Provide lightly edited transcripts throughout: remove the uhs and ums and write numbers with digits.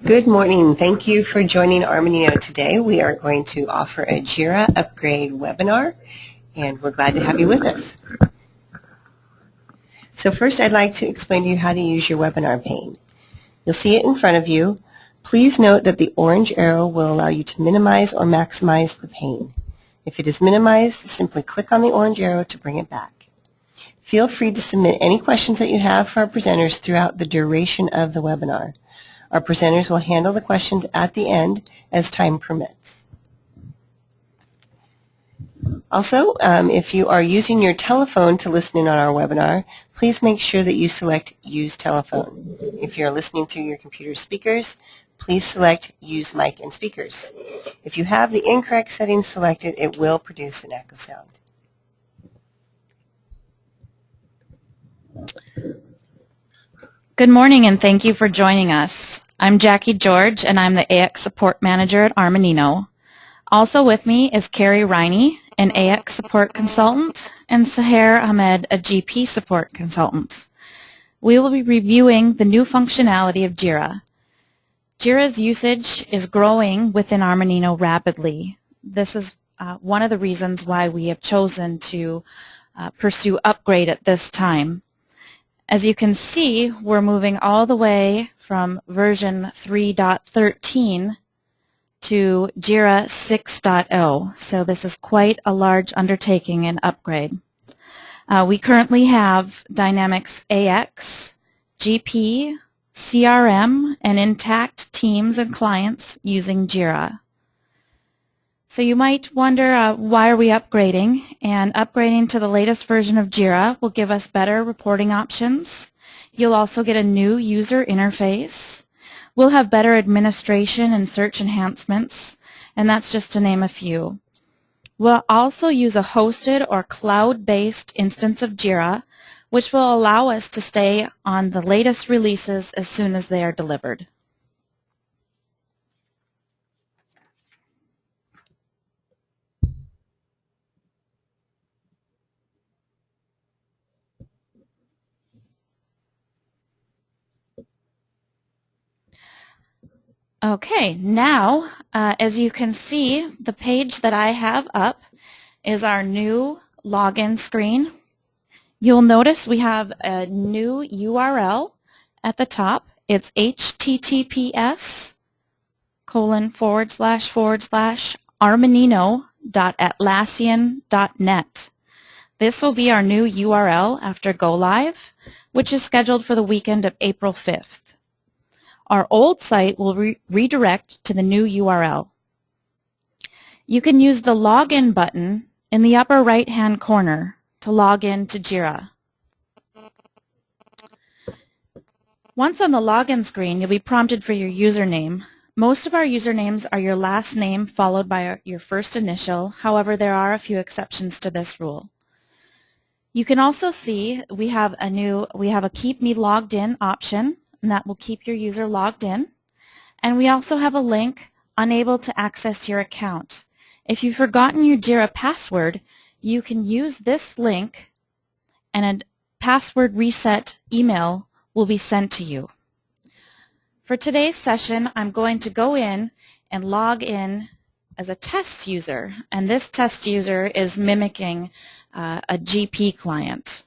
Good morning. Thank you for joining Armanino today. We are going to offer a JIRA upgrade webinar, and we're glad to have you with us. So first, I'd like to explain to you how to use your webinar pane. You'll see it in front of you. Please note that the orange arrow will allow you to minimize or maximize the pane. If it is minimized, simply click on the orange arrow to bring it back. Feel free to submit any questions that you have for our presenters throughout the duration of the webinar. Our presenters will handle the questions at the end as time permits. Also, if you are using your telephone to listen in on our webinar, please make sure that you select Use Telephone. If you're listening through your computer speakers, please select Use Mic and Speakers. If you have the incorrect settings selected, it will produce an echo sound. Good morning and thank you for joining us. I'm Jackie George and I'm the AX Support Manager at Armanino. Also with me is Carrie Riney, an AX Support Consultant, and Saher Ahmed, a GP Support Consultant. We will be reviewing the new functionality of JIRA. JIRA's usage is growing within Armanino rapidly. This is one of the reasons why we have chosen to pursue upgrade at this time. As you can see, we're moving all the way from version 3.13 to JIRA 6.0, so this is quite a large undertaking and upgrade. We currently have Dynamics AX, GP, CRM, and intact teams and clients using JIRA. So you might wonder why are we upgrading, and upgrading to the latest version of JIRA will give us better reporting options. You'll also get a new user interface. We'll have better administration and search enhancements, and that's just to name a few. We'll also use a hosted or cloud-based instance of JIRA, which will allow us to stay on the latest releases as soon as they are delivered. Okay, now as you can see, the page that I have up is our new login screen. You'll notice we have a new URL at the top. It's https://armanino.atlassian.net. This will be our new URL after go live, which is scheduled for the weekend of April 5th. Our old site will redirect to the new URL. You can use the login button in the upper right-hand corner to log in to JIRA. Once on the login screen, you'll be prompted for your username. Most of our usernames are your last name followed by your first initial. However, there are a few exceptions to this rule. You can also see we have a Keep Me Logged In option, and that will keep your user logged in. And we also have a link, Unable to access your account. If you've forgotten your JIRA password, you can use this link and a password reset email will be sent to you. For today's session, I'm going to go in and log in as a test user, and this test user is mimicking a GP client.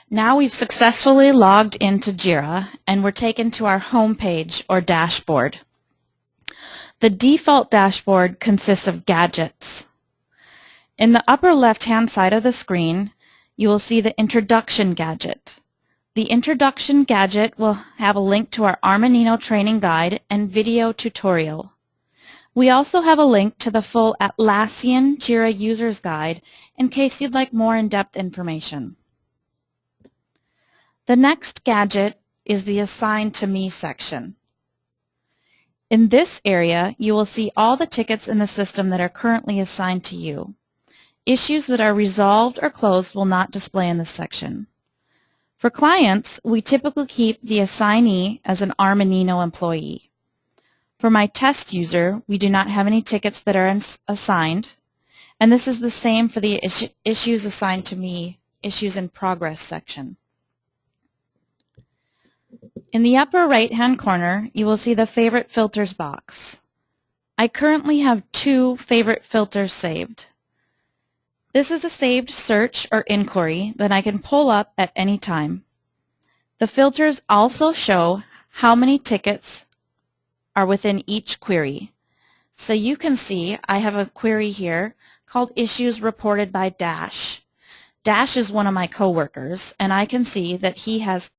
Now we've successfully logged into JIRA and we're taken to our home page or dashboard. The default dashboard consists of gadgets. In the upper left-hand side of the screen, you will see the Introduction gadget. The Introduction gadget will have a link to our Armanino training guide and video tutorial. We also have a link to the full Atlassian JIRA Users Guide in case you'd like more in-depth information. The next gadget is the Assign to Me section. In this area, you will see all the tickets in the system that are currently assigned to you. Issues that are resolved or closed will not display in this section. For clients, we typically keep the assignee as an Armanino employee. For my test user, we do not have any tickets that are assigned, And this is the same for the issues assigned to me, issues in progress section. In the upper right-hand corner, you will see the favorite filters box. I currently have 2 favorite filters saved. This is a saved search or inquiry that I can pull up at any time. The filters also show how many tickets are within each query. So you can see I have a query here called Issues Reported by Dash. Dash is one of my coworkers, and I can see that he has